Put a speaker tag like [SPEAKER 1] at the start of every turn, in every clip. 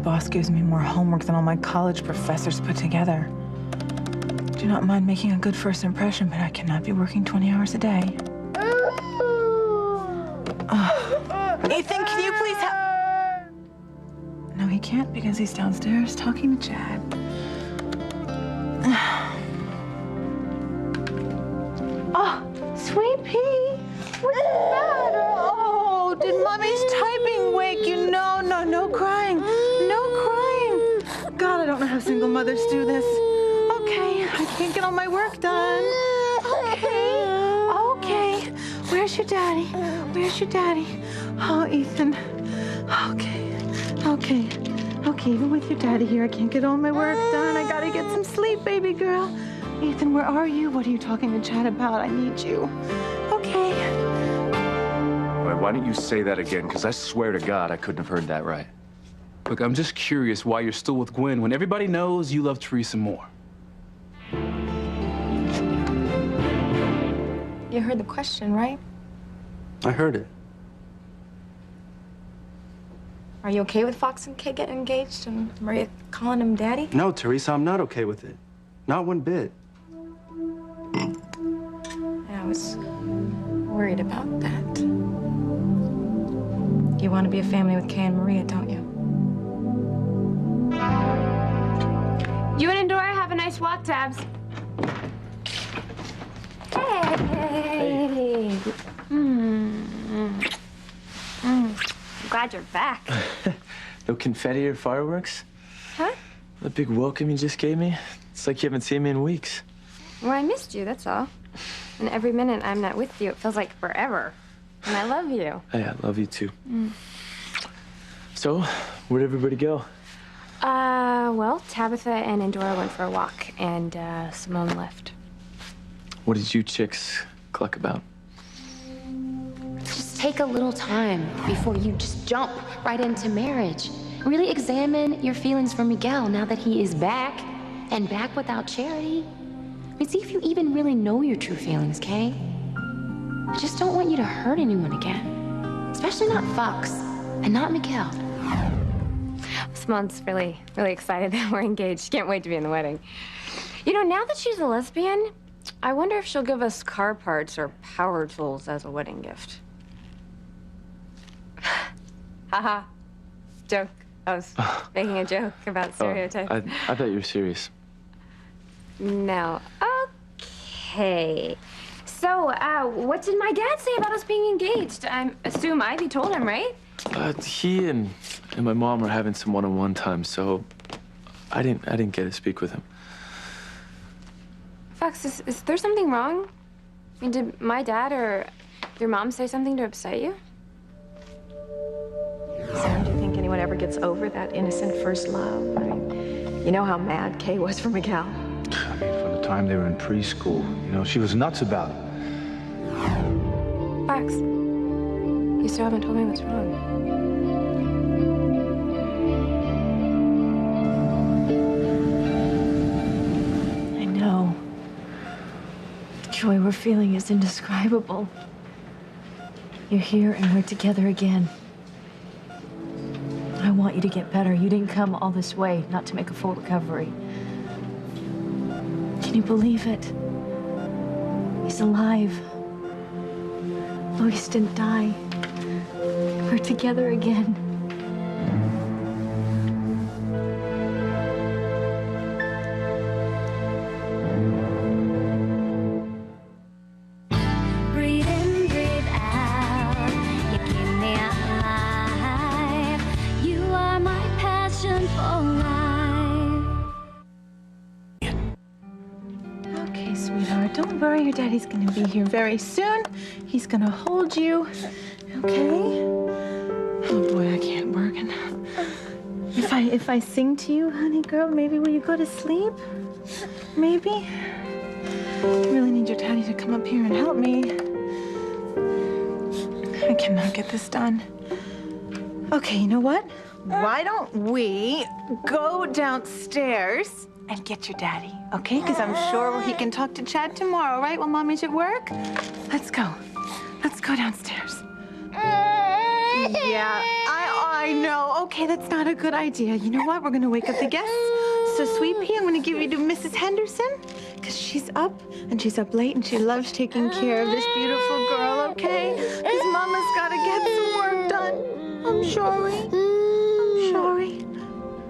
[SPEAKER 1] boss gives me more homework than all my college professors put together. Do not mind making a good first impression, but I cannot be working 20 hours a day. Ethan, can you please help? No, he can't because he's downstairs talking to Chad. Oh, Sweet Pea, what's the matter? Oh, did Mommy's typing wake you? No crying. No crying. God, I don't know how single mothers do this. Okay, I can't get all my work done. Okay. Where's your daddy? Where's your daddy? Oh, Ethan. Okay, even with your daddy here, I can't get all my work done. I gotta get some sleep, baby girl. Ethan, where are you? What are you talking to Chad about? I need you. Okay.
[SPEAKER 2] Wait, why don't you say that again? Because I swear to God, I couldn't have heard that right.
[SPEAKER 3] Look, I'm just curious why you're still with Gwen when everybody knows you love Teresa more.
[SPEAKER 4] You heard the question, right?
[SPEAKER 5] I heard it.
[SPEAKER 4] Are you okay with Fox and Kay getting engaged and Maria calling him daddy?
[SPEAKER 5] No, Teresa, I'm not okay with it. Not one bit.
[SPEAKER 4] I was worried about that. You want to be a family with Kay and Maria, don't you? You and Endora have a nice walk, Tabs. Hey. Glad you're back.
[SPEAKER 6] No confetti or fireworks?
[SPEAKER 4] Huh?
[SPEAKER 6] The big welcome you just gave me? It's like you haven't seen me in weeks.
[SPEAKER 4] Well, I missed you, that's all. And every minute I'm not with you, it feels like forever. And I love you.
[SPEAKER 6] Hey, I love you too. So, where'd everybody go?
[SPEAKER 4] Well, Tabitha and Endora went for a walk, and Simone left.
[SPEAKER 6] What did you chicks cluck about?
[SPEAKER 7] Just take a little time before you just jump right into marriage. Really examine your feelings for Miguel now that he is back, and back without Charity. I mean, see if you even really know your true feelings, Kay. I just don't want you to hurt anyone again. Especially not Fox, and not Miguel.
[SPEAKER 4] Simone's really excited that we're engaged. Can't wait to be in the wedding. You know, now that she's a lesbian, I wonder if she'll give us car parts or power tools as a wedding gift. Haha. Joke. I was making a joke about stereotypes.
[SPEAKER 6] I thought you were serious.
[SPEAKER 4] No. Okay. So, what did my dad say about us being engaged? I assume Ivy told him, right?
[SPEAKER 6] He and my mom were having some one-on-one time, so I didn't get to speak with him.
[SPEAKER 4] Fox, is there something wrong? I mean, did my dad or your mom say something to upset you?
[SPEAKER 8] Sam, do you think anyone ever gets over that innocent first love? I mean, you know how mad Kay was for Miguel.
[SPEAKER 9] I mean, from the time they were in preschool, you know, she was nuts about it.
[SPEAKER 4] Fox, you still haven't told me what's wrong.
[SPEAKER 10] I know. The joy we're feeling is indescribable. You're here and we're together again. I want you to get better. You didn't come all this way not to make a full recovery. Can you believe it? He's alive. Luis didn't die. We're together again.
[SPEAKER 11] Breathe in, breathe out. You keep me alive. You are my passion for life.
[SPEAKER 1] Okay, sweetheart, don't worry. Your daddy's gonna be here very soon. He's gonna hold you, okay? Oh boy, I can't work. And if I sing to you, honey girl, maybe will you go to sleep? Maybe? I really need your daddy to come up here and help me. I cannot get this done. Okay, you know what? Why don't we go downstairs and get your daddy, okay? Because I'm sure he can talk to Chad tomorrow, right? While Mommy's at work? Let's go. Let's go downstairs. Yeah, I know. Okay, that's not a good idea. You know what? We're gonna wake up the guests. So, Sweet Pea, I'm gonna give you to Mrs. Henderson, because she's up, and she's up late, and she loves taking care of this beautiful girl, okay? Because Mama's gotta get some work done. I'm sorry. I'm sorry.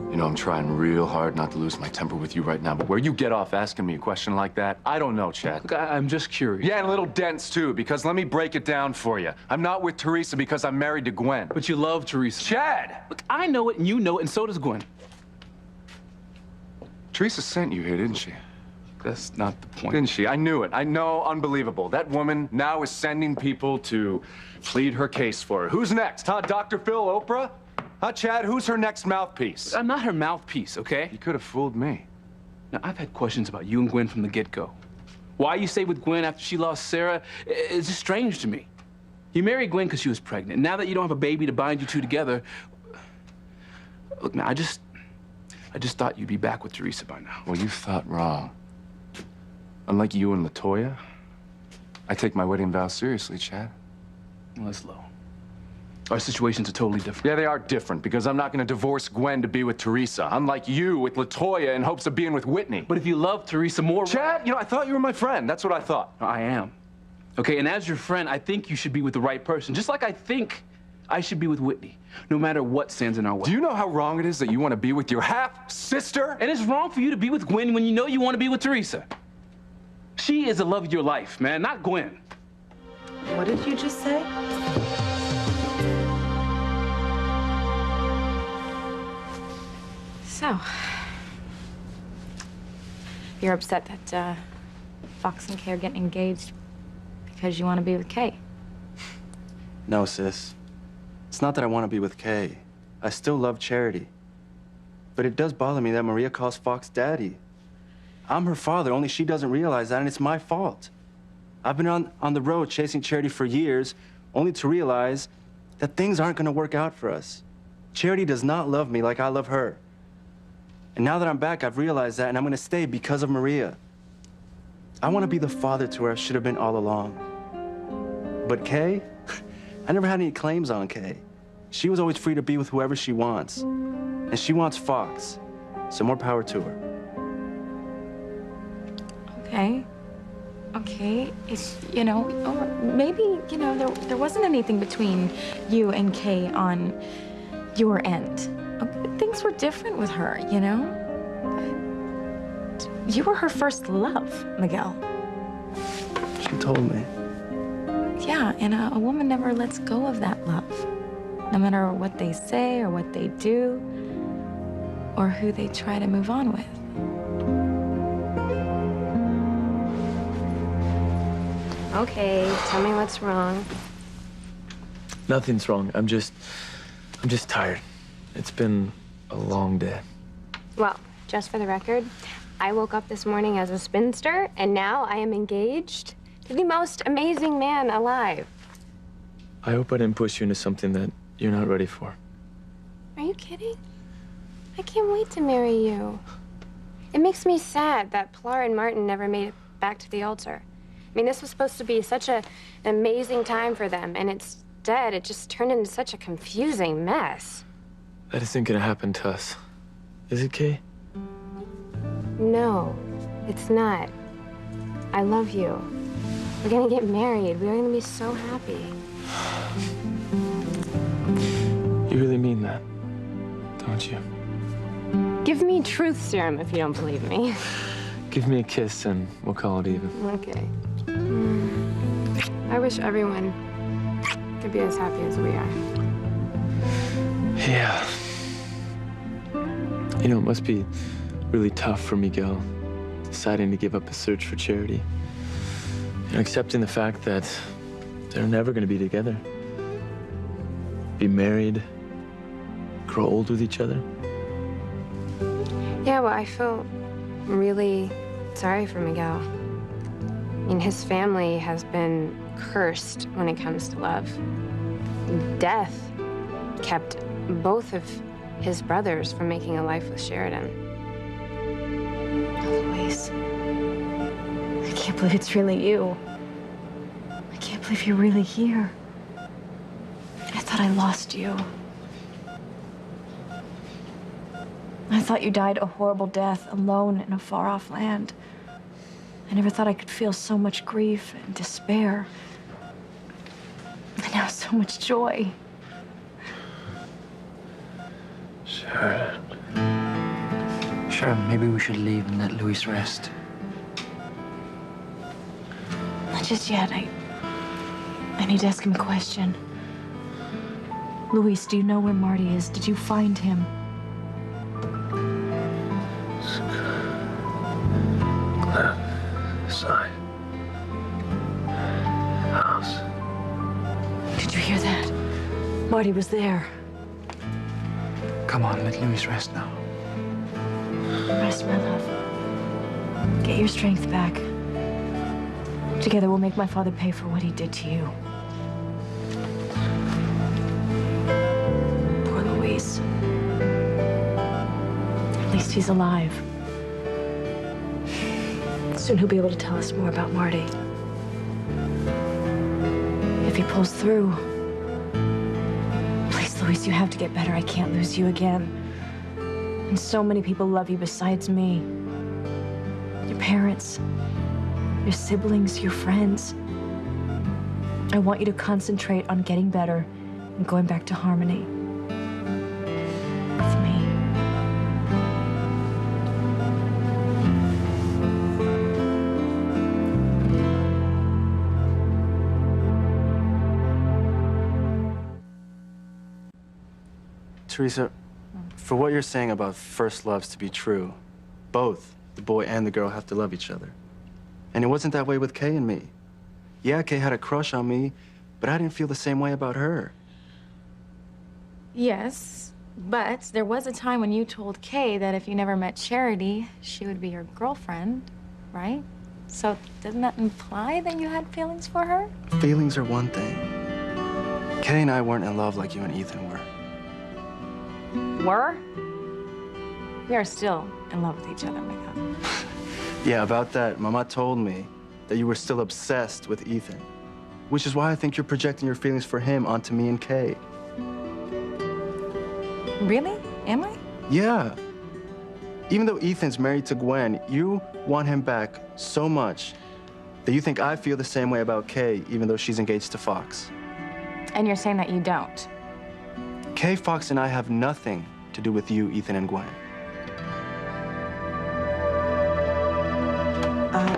[SPEAKER 2] You know, I'm trying real hard not to lose my temper with you right now, but where you get off asking me a question like that, I don't know, Chad.
[SPEAKER 3] Look, I'm just curious.
[SPEAKER 2] Yeah, and a little dense, too, because let me break it down for you. I'm not with Teresa because I'm married to Gwen.
[SPEAKER 3] But you love Teresa.
[SPEAKER 2] Chad!
[SPEAKER 3] Look, I know it, and you know it, and so does Gwen.
[SPEAKER 2] Teresa sent you here, didn't she?
[SPEAKER 3] That's not the point.
[SPEAKER 2] Didn't she? I knew it. I know, unbelievable. That woman now is sending people to plead her case for her. Who's next, huh? Dr. Phil, Oprah? Huh, Chad? Who's her next mouthpiece?
[SPEAKER 3] I'm not her mouthpiece, okay?
[SPEAKER 2] You could have fooled me.
[SPEAKER 3] Now, I've had questions about you and Gwen from the get-go. Why you stayed with Gwen after she lost Sarah is just strange to me. You married Gwen because she was pregnant. Now that you don't have a baby to bind you two together, look, man, I just thought you'd be back with Teresa by now.
[SPEAKER 2] Well, you thought wrong. Unlike you and LaToya, I take my wedding vows seriously, Chad.
[SPEAKER 3] Well, that's low. Our situations are totally different.
[SPEAKER 2] Yeah, they are different, because I'm not going to divorce Gwen to be with Teresa. Unlike you with LaToya in hopes of being with Whitney.
[SPEAKER 3] But if you love Teresa more...
[SPEAKER 2] Chad, you know, I thought you were my friend. That's what I thought.
[SPEAKER 3] I am. Okay, and as your friend, I think you should be with the right person. Just like I think I should be with Whitney, no matter what stands in our way.
[SPEAKER 2] Do you know how wrong it is that you want to be with your half-sister?
[SPEAKER 3] And it's wrong for you to be with Gwen when you know you want to be with Teresa. She is the love of your life, man, not Gwen.
[SPEAKER 1] What did you just say?
[SPEAKER 4] So, you're upset that Fox and Kay are getting engaged because you want to be with Kay?
[SPEAKER 5] No, sis. It's not that I want to be with Kay. I still love Charity. But it does bother me that Maria calls Fox daddy. I'm her father, only she doesn't realize that, and it's my fault. I've been on the road chasing Charity for years, only to realize that things aren't going to work out for us. Charity does not love me like I love her. And now that I'm back, I've realized that, and I'm going to stay because of Maria. I want to be the father to her I should have been all along. But Kay, I never had any claims on Kay. She was always free to be with whoever she wants. And she wants Fox, so more power to her.
[SPEAKER 4] Okay. Okay. It's, you know, or maybe, you know, there wasn't anything between you and Kay on your end. Things were different with her, you know? You were her first love, Miguel.
[SPEAKER 5] She told me.
[SPEAKER 4] Yeah, and a woman never lets go of that love. No matter what they say or what they do, or who they try to move on with. Okay, tell me what's wrong.
[SPEAKER 6] Nothing's wrong. I'm just tired. It's been a long day.
[SPEAKER 4] Well, just for the record, I woke up this morning as a spinster, and now I am engaged to the most amazing man alive.
[SPEAKER 6] I hope I didn't push you into something that you're not ready for.
[SPEAKER 4] Are you kidding? I can't wait to marry you. It makes me sad that Pilar and Martin never made it back to the altar. I mean, this was supposed to be such an amazing time for them, and instead, it just turned into such a confusing mess.
[SPEAKER 6] That isn't gonna happen to us. Is it, Kay?
[SPEAKER 4] No, it's not. I love you. We're gonna get married. We're gonna be so happy.
[SPEAKER 6] You really mean that, don't you?
[SPEAKER 4] Give me truth serum if you don't believe me.
[SPEAKER 6] Give me a kiss and we'll call it even.
[SPEAKER 4] Okay. I wish everyone could be as happy as we are.
[SPEAKER 6] Yeah. You know, it must be really tough for Miguel deciding to give up his search for Charity and accepting the fact that they're never going to be together. Be married, grow old with each other.
[SPEAKER 4] Yeah, well, I feel really sorry for Miguel. I mean, his family has been cursed when it comes to love. Death kept both of his brothers from making a life with Sheridan.
[SPEAKER 10] Louise, I can't believe it's really you. I can't believe you're really here. I thought I lost you. I thought you died a horrible death alone in a far-off land. I never thought I could feel so much grief and despair. And now so much joy.
[SPEAKER 9] Sharon. Sharon, maybe we should leave and let Luis rest.
[SPEAKER 10] Not just yet. I need to ask him a question. Luis, do you know where Marty is? Did you find him?
[SPEAKER 9] Side. House.
[SPEAKER 10] Did you hear that? Marty was there.
[SPEAKER 9] Come on, let Luis rest now.
[SPEAKER 10] Rest, my love. Get your strength back. Together, we'll make my father pay for what he did to you. Poor Luis. At least he's alive. Soon he'll be able to tell us more about Marty. If he pulls through, please, Luis, you have to get better. I can't lose you again. And so many people love you besides me. Your parents, your siblings, your friends. I want you to concentrate on getting better and going back to Harmony. With me.
[SPEAKER 5] Teresa, for what you're saying about first loves to be true, both the boy and the girl have to love each other. And it wasn't that way with Kay and me. Yeah, Kay had a crush on me, but I didn't feel the same way about her.
[SPEAKER 8] Yes, but there was a time when you told Kay that if you never met Charity, she would be your girlfriend, right? So doesn't that imply that you had feelings for her?
[SPEAKER 5] Feelings are one thing. Kay and I weren't in love like you and Ethan were.
[SPEAKER 8] Were? We are still in love with each other, Miguel.
[SPEAKER 5] Yeah, about that, Mama told me that you were still obsessed with Ethan, which is why I think you're projecting your feelings for him onto me and Kay.
[SPEAKER 8] Really? Am I?
[SPEAKER 5] Yeah. Even though Ethan's married to Gwen, you want him back so much that you think I feel the same way about Kay, even though she's engaged to Fox.
[SPEAKER 8] And you're saying that you don't?
[SPEAKER 5] Kay, Fox, and I have nothing to do with you, Ethan, and Gwen.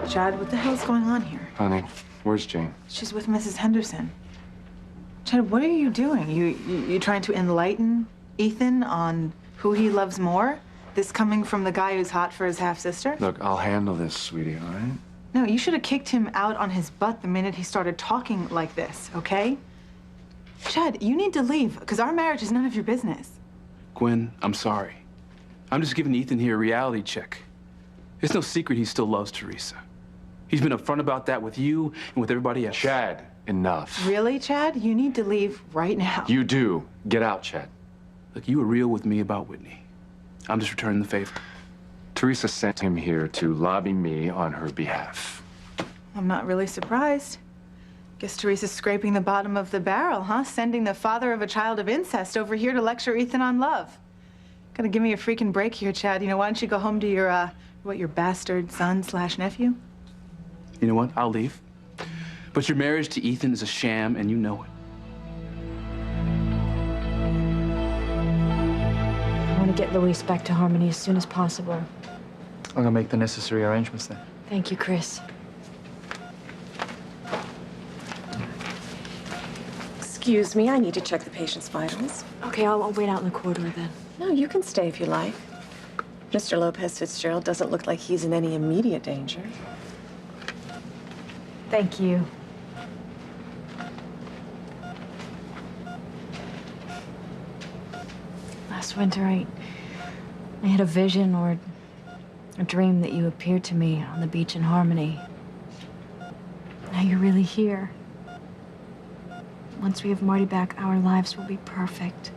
[SPEAKER 1] Chad, what the hell's going on here?
[SPEAKER 2] Honey, where's Jane?
[SPEAKER 1] She's with Mrs. Henderson. Chad, what are you doing? You trying to enlighten Ethan on who he loves more? This coming from the guy who's hot for his half-sister?
[SPEAKER 2] Look, I'll handle this, sweetie, all right?
[SPEAKER 1] No, you should have kicked him out on his butt the minute he started talking like this, okay? Chad, you need to leave, because our marriage is none of your business.
[SPEAKER 3] Gwen, I'm sorry. I'm just giving Ethan here a reality check. It's no secret he still loves Teresa. He's been upfront about that with you and with everybody else.
[SPEAKER 2] Chad, enough.
[SPEAKER 1] Really, Chad? You need to leave right now.
[SPEAKER 2] You do. Get out, Chad.
[SPEAKER 3] Look, you were real with me about Whitney. I'm just returning the favor.
[SPEAKER 2] Teresa sent him here to lobby me on her behalf.
[SPEAKER 1] I'm not really surprised. Guess Teresa's scraping the bottom of the barrel, huh? Sending the father of a child of incest over here to lecture Ethan on love. Gotta give me a freaking break here, Chad. You know, why don't you go home to your, your bastard son/nephew?
[SPEAKER 3] You know what? I'll leave. But your marriage to Ethan is a sham, and you know it.
[SPEAKER 10] I want to get Luis back to Harmony as soon as possible.
[SPEAKER 9] I'm gonna make the necessary arrangements then.
[SPEAKER 10] Thank you, Chris.
[SPEAKER 12] Excuse me, I need to check the patient's vitals.
[SPEAKER 10] Okay, I'll wait out in the corridor then.
[SPEAKER 12] No, you can stay if you like. Mr. Lopez Fitzgerald doesn't look like he's in any immediate danger.
[SPEAKER 10] Thank you. Last winter, I had a vision or a dream that you appeared to me on the beach in Harmony. Now you're really here. Once we have Marty back, our lives will be perfect.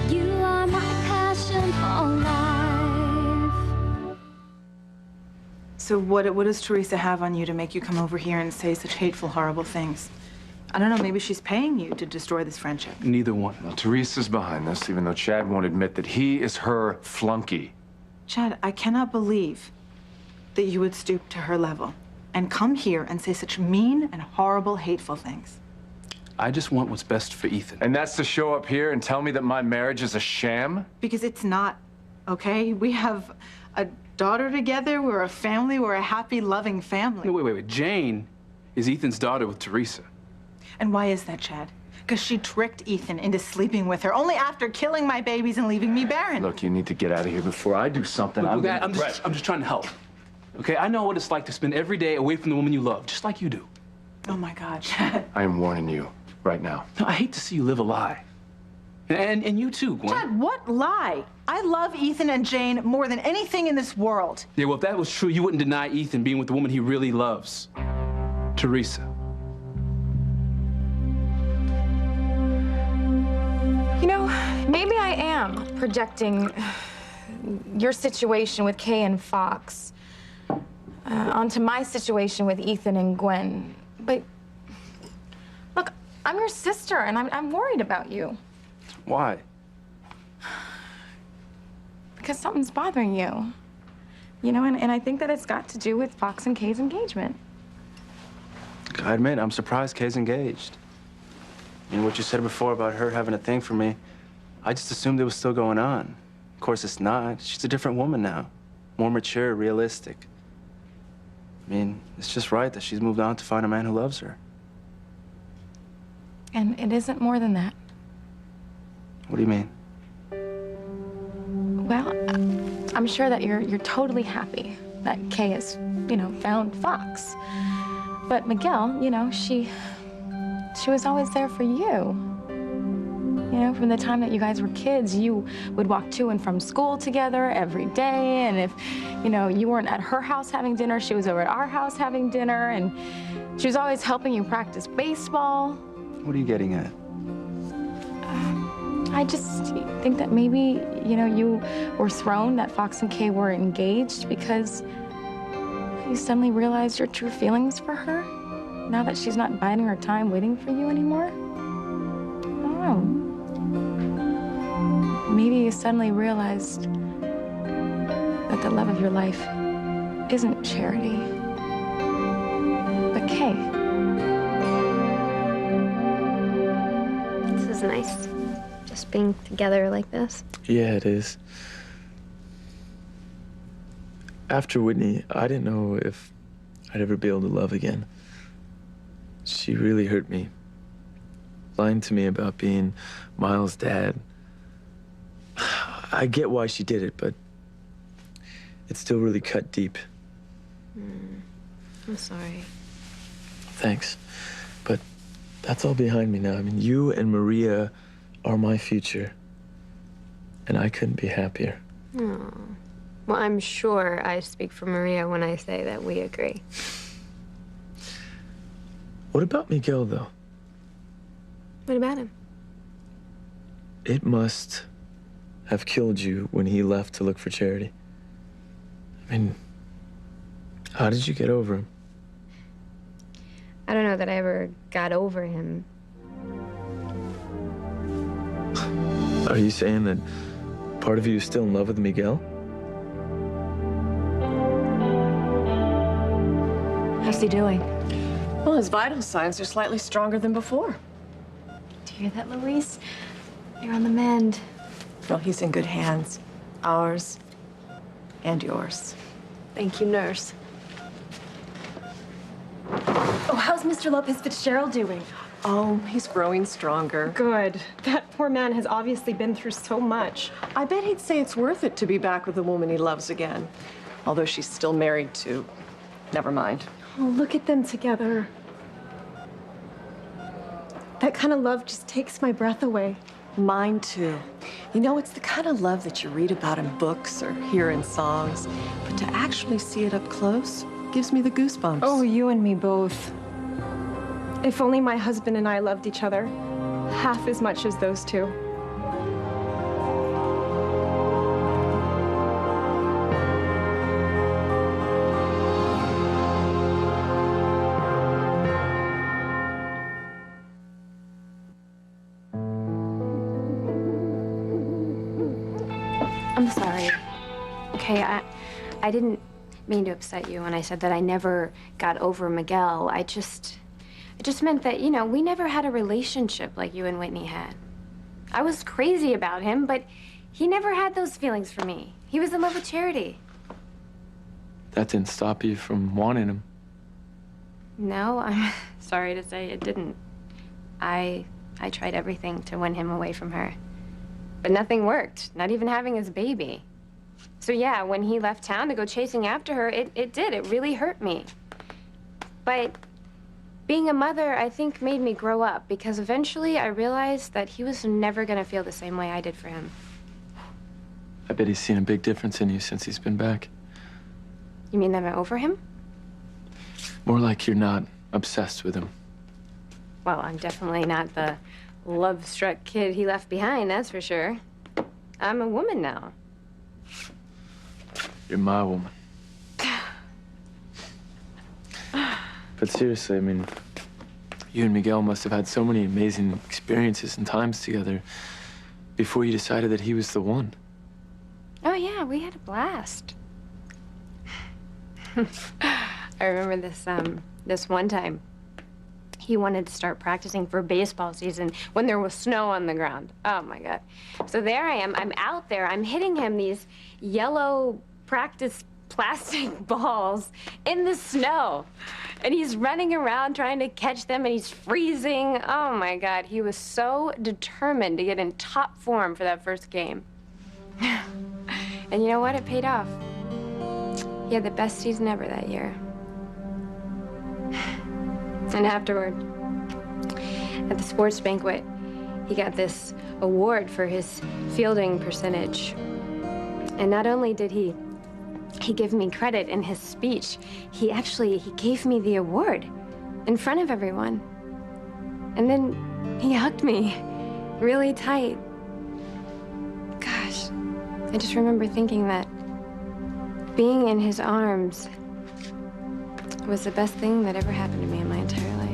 [SPEAKER 11] You are my passion,
[SPEAKER 1] So what does Teresa have on you to make you come over here and say such hateful, horrible things? I don't know, maybe she's paying you to destroy this friendship.
[SPEAKER 3] Neither one.
[SPEAKER 2] Now, Teresa's behind this, even though Chad won't admit that he is her flunky.
[SPEAKER 1] Chad, I cannot believe that you would stoop to her level and come here and say such mean and horrible, hateful things.
[SPEAKER 3] I just want what's best for Ethan.
[SPEAKER 2] And that's to show up here and tell me that my marriage is a sham?
[SPEAKER 1] Because it's not, okay? We have a daughter together, we're a family, we're a happy, loving family.
[SPEAKER 3] No, wait. Jane is Ethan's daughter with Teresa.
[SPEAKER 1] And why is that, Chad? Because she tricked Ethan into sleeping with her, only after killing my babies and leaving me barren.
[SPEAKER 2] Look, you need to get out of here before I do something.
[SPEAKER 3] I'm just trying to help. Okay, I know what it's like to spend every day away from the woman you love, just like you do.
[SPEAKER 1] Oh my God, Chad.
[SPEAKER 2] I am warning you right now.
[SPEAKER 3] No, I hate to see you live a lie. And you too, Gwen.
[SPEAKER 1] Chad, what lie? I love Ethan and Jane more than anything in this world.
[SPEAKER 3] Yeah, well, if that was true, you wouldn't deny Ethan being with the woman he really loves, Teresa.
[SPEAKER 8] You know, maybe I am projecting your situation with Kay and Fox onto my situation with Ethan and Gwen. But look, I'm your sister, and I'm worried about you.
[SPEAKER 5] Why?
[SPEAKER 8] Because something's bothering you. You know, and I think that it's got to do with Fox and Kay's engagement.
[SPEAKER 5] I admit, I'm surprised Kay's engaged. I mean, what you said before about her having a thing for me, I just assumed it was still going on. Of course, it's not. She's a different woman now. More mature, realistic. I mean, it's just right that she's moved on to find a man who loves her.
[SPEAKER 8] And it isn't more than that.
[SPEAKER 5] What do you mean?
[SPEAKER 8] Well, I'm sure that you're totally happy that Kay has, you know, found Fox. But Miguel, you know, she was always there for you. You know, from the time that you guys were kids, you would walk to and from school together every day. And if, you know, you weren't at her house having dinner, she was over at our house having dinner. And she was always helping you practice baseball.
[SPEAKER 5] What are you getting at?
[SPEAKER 8] I just think that maybe, you know, you were thrown that Fox and Kay were engaged because you suddenly realized your true feelings for her now that she's not biding her time waiting for you anymore. I don't know. Maybe you suddenly realized that the love of your life isn't Charity, but Kay.
[SPEAKER 4] This is nice. Just being together like this.
[SPEAKER 6] Yeah, it is. After Whitney, I didn't know if I'd ever be able to love again. She really hurt me. Lying to me about being Miles' dad. I get why she did it, but it still really cut deep.
[SPEAKER 4] I'm sorry.
[SPEAKER 6] Thanks. But that's all behind me now. I mean, you and Maria are my future. And I couldn't be happier.
[SPEAKER 4] Oh. Well, I'm sure I speak for Maria when I say that we agree.
[SPEAKER 6] What about Miguel, though?
[SPEAKER 4] What about him?
[SPEAKER 6] It must have killed you when he left to look for Charity. I mean, how did you get over him?
[SPEAKER 4] I don't know that I ever got over him.
[SPEAKER 6] Are you saying that part of you is still in love with Miguel?
[SPEAKER 10] How's he doing?
[SPEAKER 12] Well, his vital signs are slightly stronger than before.
[SPEAKER 10] Do you hear that, Louise? You're on the mend.
[SPEAKER 12] Well, he's in good hands. Ours and yours.
[SPEAKER 10] Thank you, nurse. Oh, how's Mr. Lopez Fitzgerald doing?
[SPEAKER 12] Oh, he's growing stronger.
[SPEAKER 13] Good. That poor man has obviously been through so much.
[SPEAKER 12] I bet he'd say it's worth it to be back with the woman he loves again. Although she's still married to... Never mind.
[SPEAKER 13] Oh, look at them together. That kind of love just takes my breath away.
[SPEAKER 12] Mine too. You know, it's the kind of love that you read about in books or hear in songs, but to actually see it up close gives me the goosebumps.
[SPEAKER 13] Oh, you and me both. If only my husband and I loved each other half as much as those two.
[SPEAKER 4] I'm sorry. Okay, I didn't mean to upset you when I said that I never got over Miguel. I just meant that, you know, we never had a relationship like you and Whitney had. I was crazy about him, but he never had those feelings for me. He was in love with Charity.
[SPEAKER 6] That didn't stop you from wanting him.
[SPEAKER 4] No, I'm sorry to say it didn't. I tried everything to win him away from her. But nothing worked, not even having his baby. So yeah, when he left town to go chasing after her, it did. It really hurt me. But being a mother, I think, made me grow up because eventually I realized that he was never gonna feel the same way I did for him.
[SPEAKER 6] I bet he's seen a big difference in you since he's been back.
[SPEAKER 4] You mean that I'm over him?
[SPEAKER 6] More like you're not obsessed with him.
[SPEAKER 4] Well, I'm definitely not the love-struck kid he left behind, that's for sure. I'm a woman now.
[SPEAKER 6] You're my woman. But seriously, I mean, you and Miguel must have had so many amazing experiences and times together before you decided that he was the one.
[SPEAKER 4] Oh, yeah, we had a blast. I remember this one time. He wanted to start practicing for baseball season when there was snow on the ground. Oh, my God. So there I am. I'm out there. I'm hitting him these yellow practice plastic balls in the snow. And he's running around trying to catch them, and he's freezing. Oh, my God. He was so determined to get in top form for that first game. And you know what? It paid off. He had the best season ever that year. And afterward, at the sports banquet, he got this award for his fielding percentage. And not only did he give me credit in his speech, he gave me the award in front of everyone. And then he hugged me really tight. Gosh, I just remember thinking that being in his arms was the best thing that ever happened to me in my entire life.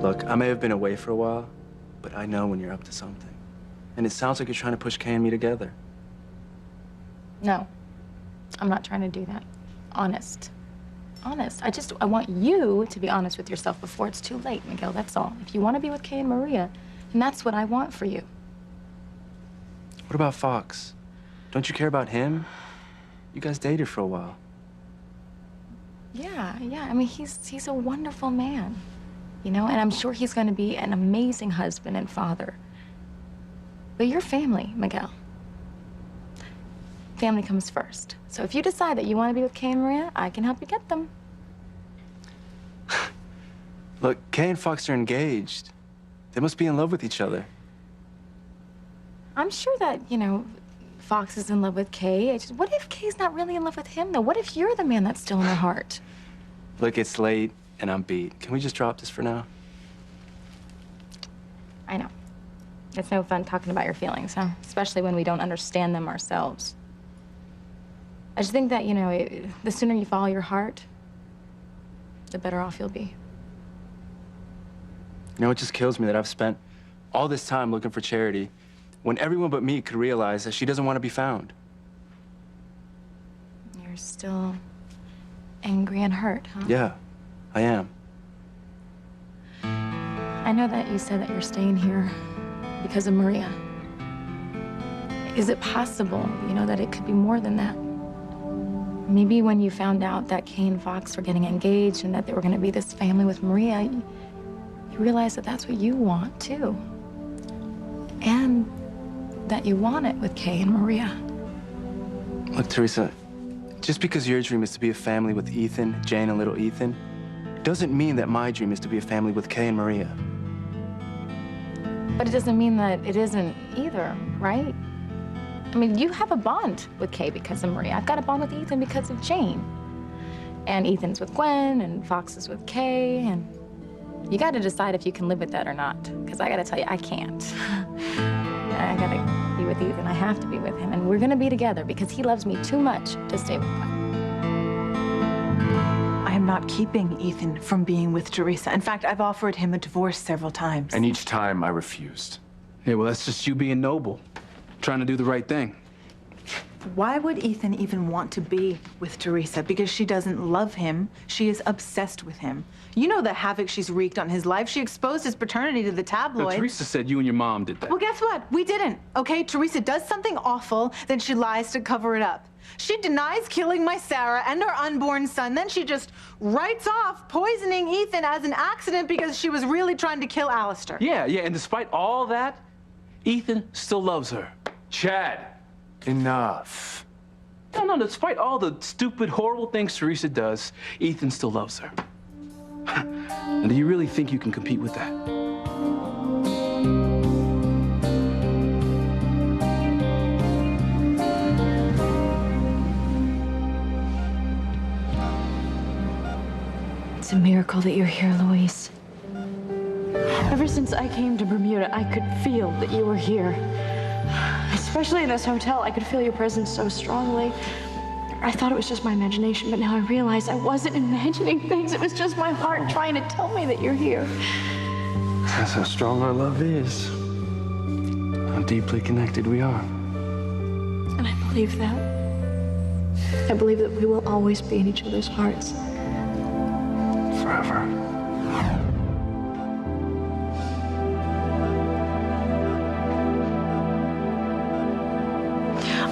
[SPEAKER 5] Look, I may have been away for a while, but I know when you're up to something. And it sounds like you're trying to push Kay and me together.
[SPEAKER 8] No, I'm not trying to do that. Honest. I want you to be honest with yourself before it's too late, Miguel, that's all. If you want to be with Kay and Maria, then that's what I want for you.
[SPEAKER 5] What about Fox? Don't you care about him? You guys dated for a while.
[SPEAKER 8] Yeah. I mean, he's a wonderful man, you know, and I'm sure he's going to be an amazing husband and father. But you're family, Miguel. Family comes first. So if you decide that you want to be with Kay and Maria, I can help you get them.
[SPEAKER 5] Look, Kay and Fox are engaged. They must be in love with each other.
[SPEAKER 8] I'm sure that, you know, Fox is in love with Kay. What if Kay's not really in love with him, though? What if you're the man that's still in her heart?
[SPEAKER 5] Look, it's late and I'm beat. Can we just drop this for now?
[SPEAKER 8] I know. It's no fun talking about your feelings, huh? Especially when we don't understand them ourselves. I just think that, you know, the sooner you follow your heart, the better off you'll be.
[SPEAKER 5] You know, it just kills me that I've spent all this time looking for Charity when everyone but me could realize that she doesn't want to be found.
[SPEAKER 8] You're still angry and hurt, huh?
[SPEAKER 5] Yeah, I am.
[SPEAKER 8] I know that you said that you're staying here because of Maria. Is it possible, you know, that it could be more than that? Maybe when you found out that Kay and Fox were getting engaged and that they were going to be this family with Maria, you realized that that's what you want, too. And that you want it with Kay and Maria.
[SPEAKER 5] Look, Teresa, just because your dream is to be a family with Ethan, Jane, and little Ethan, doesn't mean that my dream is to be a family with Kay and Maria.
[SPEAKER 8] But it doesn't mean that it isn't either, right? I mean, you have a bond with Kay because of Maria. I've got a bond with Ethan because of Jane. And Ethan's with Gwen, and Fox is with Kay, and you got to decide if you can live with that or not. Because I got to tell you, I can't. I got to be with Ethan. I have to be with him. And we're going to be together because he loves me too much to stay with him.
[SPEAKER 1] I am not keeping Ethan from being with Teresa. In fact, I've offered him a divorce several times.
[SPEAKER 2] And each time I refused.
[SPEAKER 3] Yeah, well, that's just you being noble, trying to do the right thing.
[SPEAKER 1] Why would Ethan even want to be with Teresa? Because she doesn't love him. She is obsessed with him. You know the havoc she's wreaked on his life. She exposed his paternity to the tabloids.
[SPEAKER 3] No, Teresa said you and your mom did that.
[SPEAKER 1] Well, guess what? We didn't, okay? Teresa does something awful, then she lies to cover it up. She denies killing my Sarah and our unborn son. Then she just writes off poisoning Ethan as an accident because she was really trying to kill Alistair.
[SPEAKER 3] Yeah, and despite all that, Ethan still loves her.
[SPEAKER 2] Chad, enough.
[SPEAKER 3] No, despite all the stupid, horrible things Teresa does, Ethan still loves her. And do you really think you can compete with that?
[SPEAKER 10] It's a miracle that you're here, Louise. Ever since I came to Bermuda, I could feel that you were here. Especially in this hotel, I could feel your presence so strongly. I thought it was just my imagination, but now I realize I wasn't imagining things. It was just my heart trying to tell me that you're here.
[SPEAKER 5] That's how strong our love is. How deeply connected we are.
[SPEAKER 10] And I believe that. I believe that we will always be in each other's hearts.
[SPEAKER 5] Forever.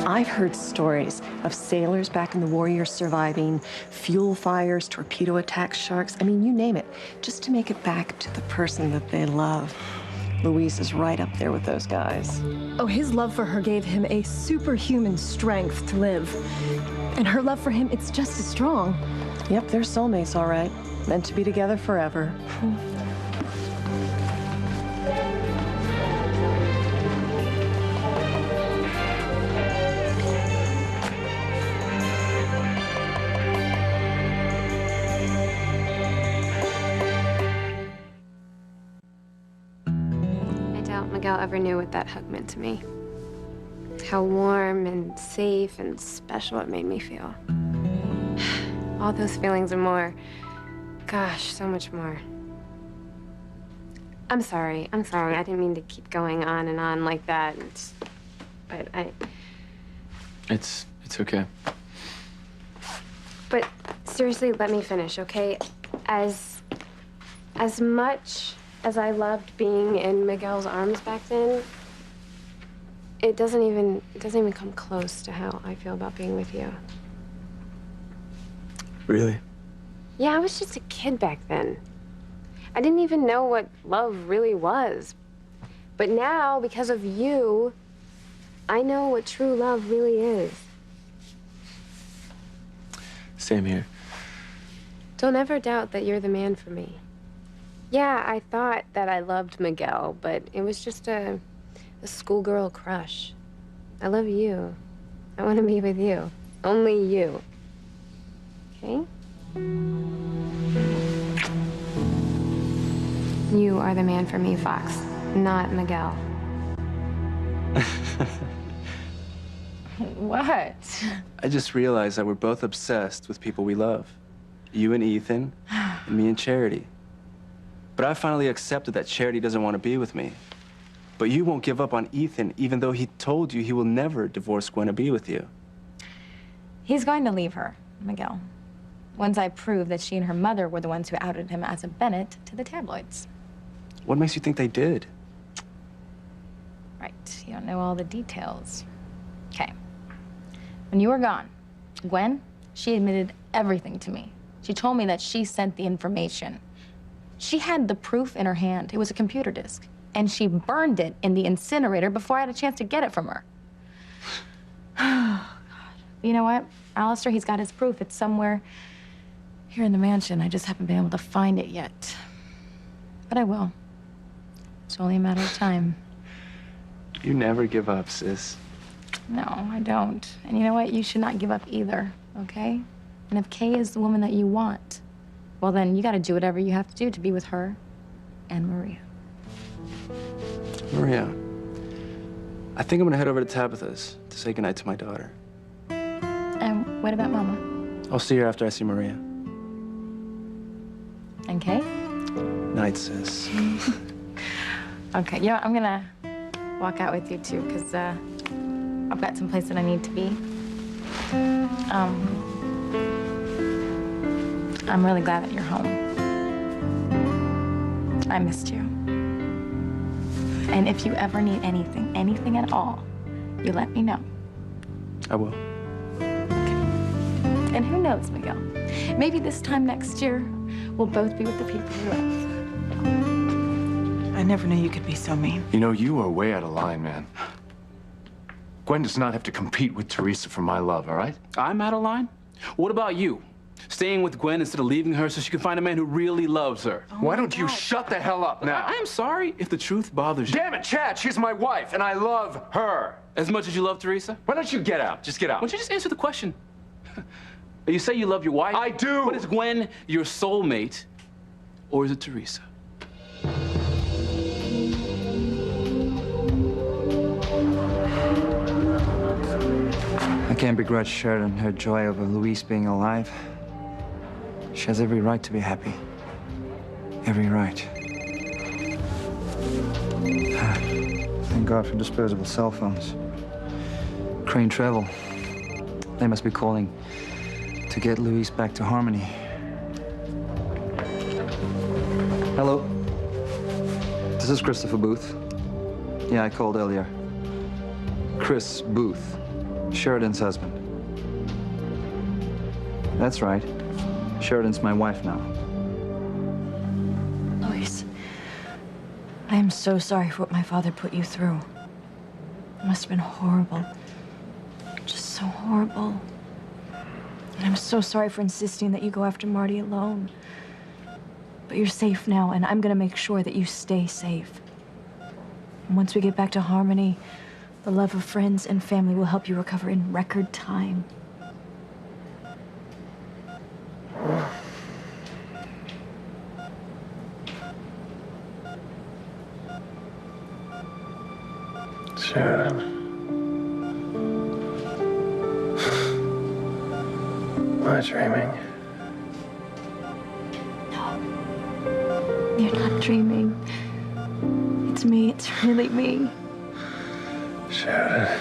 [SPEAKER 12] I've heard stories of sailors back in the war years surviving fuel fires, torpedo attacks, sharks. I mean, you name it, just to make it back to the person that they love. Louise is right up there with those guys.
[SPEAKER 13] Oh, his love for her gave him a superhuman strength to live. And her love for him, it's just as strong.
[SPEAKER 12] Yep, they're soulmates, all right. Meant to be together forever.
[SPEAKER 4] Miguel ever knew what that hug meant to me. How warm and safe and special it made me feel. All those feelings and more. Gosh, so much more. I'm sorry. I didn't mean to keep going on and on like that. But
[SPEAKER 6] It's okay.
[SPEAKER 4] But seriously, let me finish, okay? As much as I loved being in Miguel's arms back then, it doesn't even come close to how I feel about being with you.
[SPEAKER 6] Really?
[SPEAKER 4] Yeah, I was just a kid back then. I didn't even know what love really was. But now, because of you, I know what true love really is.
[SPEAKER 6] Same here.
[SPEAKER 4] Don't ever doubt that you're the man for me. Yeah, I thought that I loved Miguel, but it was just a schoolgirl crush. I love you. I want to be with you. Only you. Okay? You are the man for me, Fox, not Miguel.
[SPEAKER 1] What?
[SPEAKER 5] I just realized that we're both obsessed with people we love. You and Ethan, and me and Charity. But I finally accepted that Charity doesn't want to be with me. But you won't give up on Ethan, even though he told you he will never divorce Gwen to be with you.
[SPEAKER 8] He's going to leave her, Miguel. Once I prove that she and her mother were the ones who outed him as a Bennett to the tabloids.
[SPEAKER 5] What makes you think they did?
[SPEAKER 8] Right, you don't know all the details. Okay. When you were gone, Gwen, she admitted everything to me. She told me that she sent the information. She had the proof in her hand. It was a computer disk. And she burned it in the incinerator before I had a chance to get it from her. Oh, God. You know what? Alistair, he's got his proof. It's somewhere here in the mansion. I just haven't been able to find it yet. But I will. It's only a matter of time.
[SPEAKER 5] You never give up, sis.
[SPEAKER 8] No, I don't. And you know what? You should not give up either, okay? And if Kay is the woman that you want, well, then you got to do whatever you have to do to be with her and Maria.
[SPEAKER 5] Maria, I think I'm gonna head over to Tabitha's to say goodnight to my daughter.
[SPEAKER 8] And what about Mama?
[SPEAKER 5] I'll see her after I see Maria.
[SPEAKER 8] And Kay?
[SPEAKER 5] Night, sis.
[SPEAKER 8] Okay, you know what? I'm gonna walk out with you too, because I've got some place that I need to be. I'm really glad that you're home. I missed you. And if you ever need anything, anything at all, you let me know.
[SPEAKER 5] I will.
[SPEAKER 8] And who knows, Miguel? Maybe this time next year, we'll both be with the people we love.
[SPEAKER 1] I never knew you could be so mean.
[SPEAKER 2] You know, you are way out of line, man. Gwen does not have to compete with Teresa for my love, all right?
[SPEAKER 3] I'm out of line? What about you? Staying with Gwen instead of leaving her so she can find a man who really loves her.
[SPEAKER 2] Why don't you shut the hell up now?
[SPEAKER 3] I am sorry if the truth bothers you.
[SPEAKER 2] Damn it, Chad, she's my wife, and I love her.
[SPEAKER 3] As much as you love Teresa?
[SPEAKER 2] Why don't you get out? Just get out.
[SPEAKER 3] Why don't you just answer the question? You say you love your wife?
[SPEAKER 2] I do.
[SPEAKER 3] But is Gwen your soulmate, or is it Teresa?
[SPEAKER 9] I can't begrudge Sheridan her joy over Luis being alive. She has every right to be happy. Every right. Thank God for disposable cell phones. Crane Travel. They must be calling to get Luis back to Harmony. Hello. This is Christopher Booth. Yeah, I called earlier. Chris Booth, Sheridan's husband. That's right. Sheridan's my wife now.
[SPEAKER 10] Luis, I am so sorry for what my father put you through. It must have been horrible. Just so horrible. And I'm so sorry for insisting that you go after Marty alone. But you're safe now, and I'm gonna make sure that you stay safe. And once we get back to Harmony, the love of friends and family will help you recover in record time.
[SPEAKER 6] Sheridan. Am I dreaming?
[SPEAKER 10] You're not dreaming. It's me. It's really me.
[SPEAKER 6] Sheridan.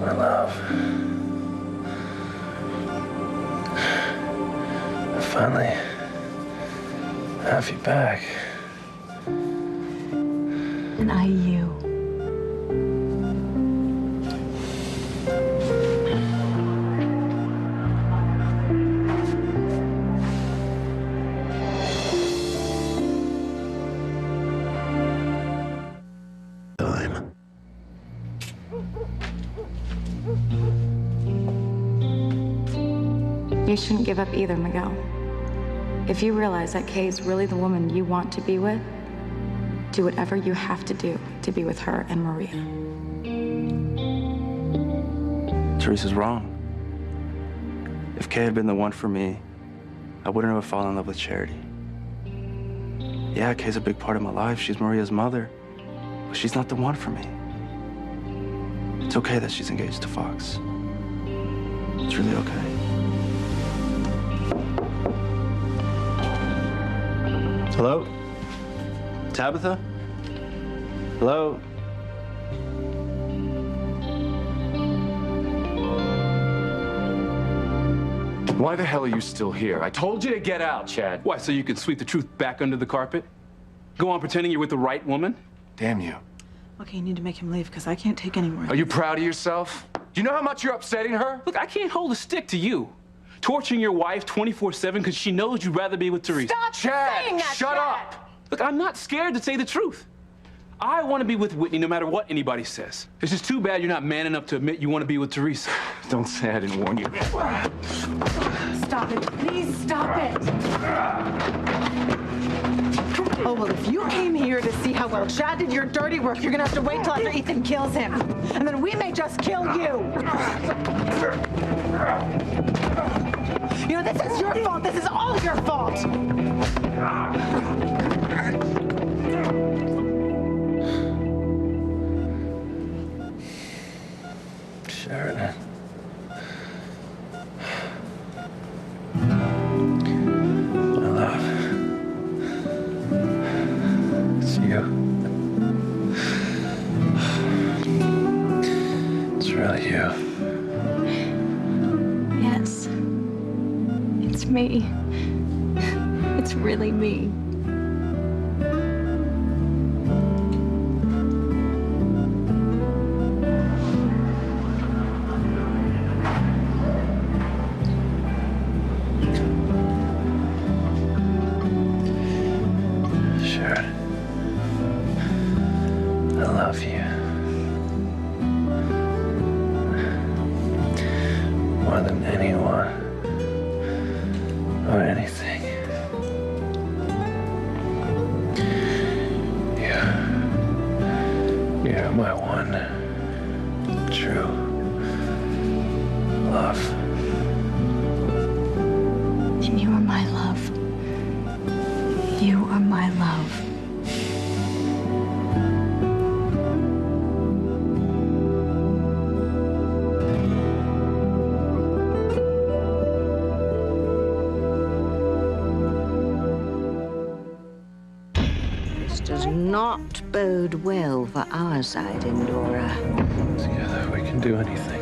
[SPEAKER 6] My love. I finally have you back.
[SPEAKER 10] And I you.
[SPEAKER 8] You shouldn't give up either, Miguel. If you realize that Kay is really the woman you want to be with, do whatever you have to do to be with her and Maria.
[SPEAKER 5] Teresa's wrong. If Kay had been the one for me, I wouldn't have fallen in love with Charity. Yeah, Kay's a big part of my life. She's Maria's mother. But she's not the one for me. It's okay that she's engaged to Fox. It's really okay. Hello? Tabitha? Hello?
[SPEAKER 2] Why the hell are you still here? I told you to get out, Chad.
[SPEAKER 3] Why, so you could sweep the truth back under the carpet? Go on pretending you're with the right woman?
[SPEAKER 2] Damn you.
[SPEAKER 1] Okay, you need to make him leave because I can't take any more.
[SPEAKER 2] Are you proud of yourself? Do you know how much you're upsetting her?
[SPEAKER 3] Look, I can't hold a stick to you. Torturing your wife 24/7 because she knows you'd rather be with Teresa.
[SPEAKER 1] Stop saying that,
[SPEAKER 3] Shut
[SPEAKER 1] Chad.
[SPEAKER 3] up! Look, I'm not scared to say the truth. I want to be with Whitney no matter what anybody says. It's just too bad you're not man enough to admit you want to be with Teresa.
[SPEAKER 2] Don't say I didn't warn you.
[SPEAKER 1] Stop it. Please stop it. Oh, well, if you came here to see how well Chad did your dirty work, you're gonna have to wait till after Ethan kills him. And then we may just kill you. You know, this is your fault. This is all your fault.
[SPEAKER 6] Sheridan.
[SPEAKER 10] Yes. It's me. It's really me.
[SPEAKER 6] Sure. I love you. More than anyone or anything. You're my one true love.
[SPEAKER 10] And you are my love. You are my love.
[SPEAKER 14] This does not bode well for our side, Endora.
[SPEAKER 6] Together we can do anything.